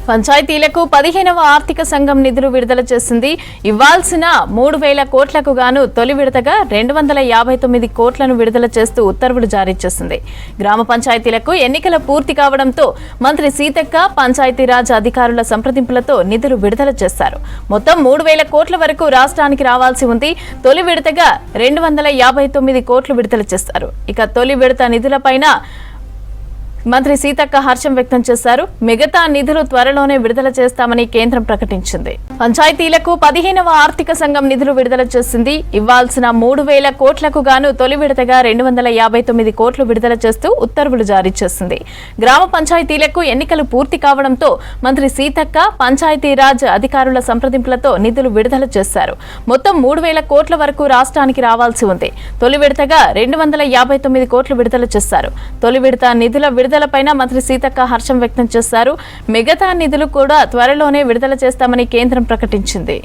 పంచాయతీలకు 15వ ఆర్థిక సంఘం నిధులు విడుదల చేసింది. ఇవ్వాల్సిన 3000 కోట్లకు గాను తొలి విడతగా 259 కోట్లను విడుదల చేస్తూ ఉత్తర్వులు జారీ చేసింది. గ్రామ పంచాయతీలకు ఎన్నికల పూర్తి కావడంతో మంత్రి సీతక్క పంచాయతీరాజ్ అధికారుల సంప్రదింపులతో నిధులు విడుదల చేశారు. మొత్తం 3000 కోట్ల వరకు రాష్ట్రానికి రావాల్సి ఉంది. తొలి విడతగా 259 కోట్లు విడుదల చేశారు. ఇక తొలి విడత నిధులపైన మంత్రి సీతక్క హర్షం వ్యక్తం చేశారు. మిగతా నిధులు త్వరలోనే విడుదల చేస్తామని కేంద్రం ప్రకటించింది. పంచాయతీలకు 15వ ఆర్థిక సంఘం నిధులు విడుదల చేసింది. ఇవ్వాల్సిన 3000 కోట్లకు గాను తొలి విడతగా 259 కోట్లు విడుదల చేస్తూ ఉత్తర్వులు జారీ చేసింది. గ్రామ పంచాయతీలకు ఎన్నికలు పూర్తి కావడంతో మంత్రి సీతక్క పంచాయతీరాజ్ అధికారుల సంప్రదింపులతో నిధులు విడుదల చేశారు. మొత్తం 3000 కోట్ల వరకు రాష్ట్రానికి రావాల్సి ఉంది. తొలి విడతగా 259 కోట్లు విడుదల చేశారు. తొలి విడత నిధుల విడుదలపైన మంత్రి సీతక్క హర్షం వ్యక్తం చేశారు. మిగతా నిధులు కూడా త్వరలోనే విడుదల చేస్తామని కేంద్రం ప్రకటించింది.